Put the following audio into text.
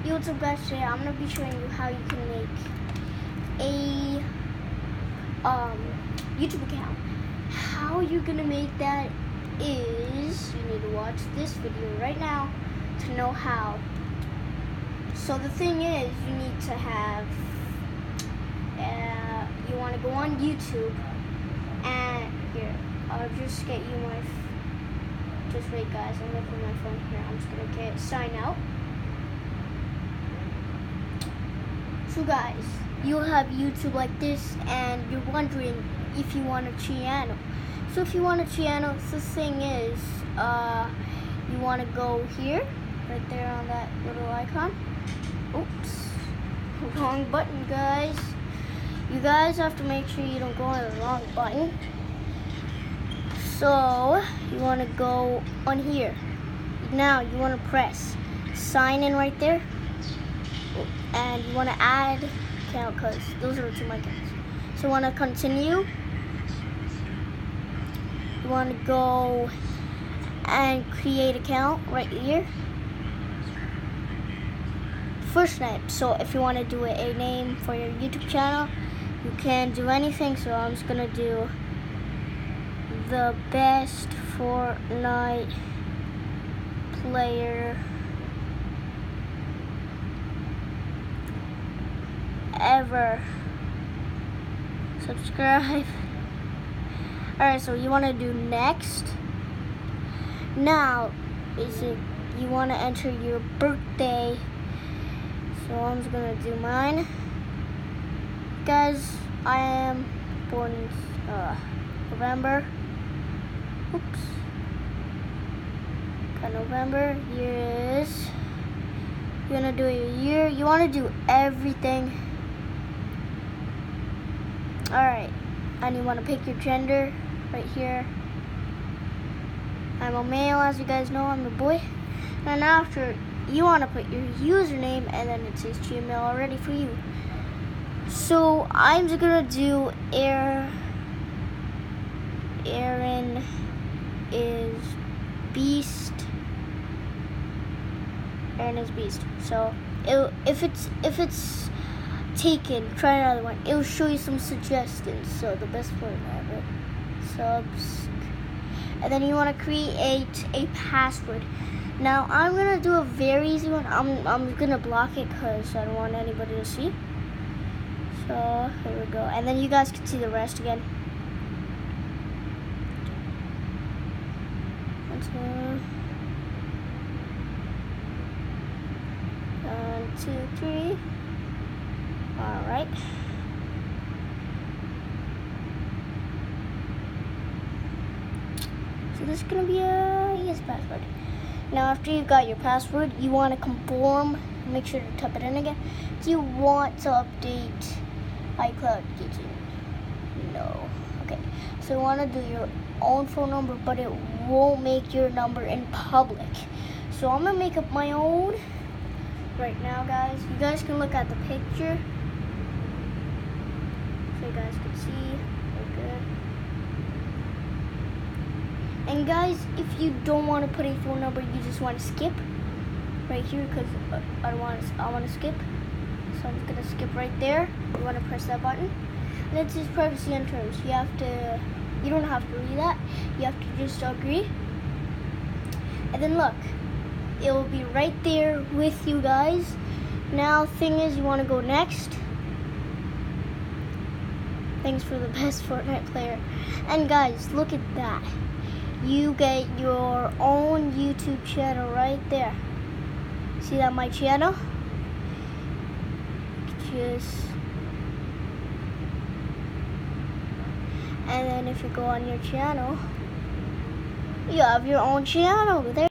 Yo, what's up guys, today I'm going to be showing you how you can make a YouTube account. How you're going to make that is, you need to watch this video right now to know how. So the thing is, you need to have, you want to go on YouTube, and here, I'll just get you my, just wait guys, I'm going to put my phone here, I'm just going to get sign out. So guys, you'll have YouTube like this, and you're wondering if you want a channel. So if you want a channel, the thing is, you want to go here, right there on that little icon. Oops, wrong button guys. You guys have to make sure you don't go on the wrong button. So you want to go on here. Now you want to press sign in right there. And you want to add account because those are the two my accounts. So you want to continue. You want to go and create account right here. First name. So if you want to do a name for your YouTube channel, you can do anything. So I'm just gonna do the best Fortnite player ever. Subscribe. Alright, so you want to do next. Now you want to enter your birthday, so I'm just gonna do mine. Guys, I am born in November. Oops. Okay, November. Year is, you're gonna do your year. You want to do everything. Alright, and you want to pick your gender right here. I'm a male, as you guys know, I'm a boy. And after, you want to put your username, and then it says Gmail already for you. So I'm just gonna do Aaron is Beast. Aaron is Beast. So if it's taken, try another one. It will show you some suggestions. So the best part of it, subs, and then you want to create a password. Now I'm gonna do a very easy one. I'm gonna block it because I don't want anybody to see. So here we go, and then you guys can see the rest again. 1, 2, 3. All right. So this is gonna be a yes password. Now after you got your password, you want to conform. Make sure to type it in again. Do you want to update iCloud kitchen? No. Okay. So you want to do your own phone number, but it won't make your number in public. So I'm gonna make up my own right now, guys. You guys can look at the picture. So you guys can see, we're good. And guys, if you don't want to put a phone number, you just want to skip right here because I want to skip. So I'm just gonna skip right there. You want to press that button, and it says privacy and terms. You don't have to read that. You have to just agree. And then look, it will be right there with you guys. Now, thing is, you want to go next. Thanks for the best Fortnite player. And guys, look at that. You get your own YouTube channel right there. See that, my channel? And then if you go on your channel, you have your own channel there.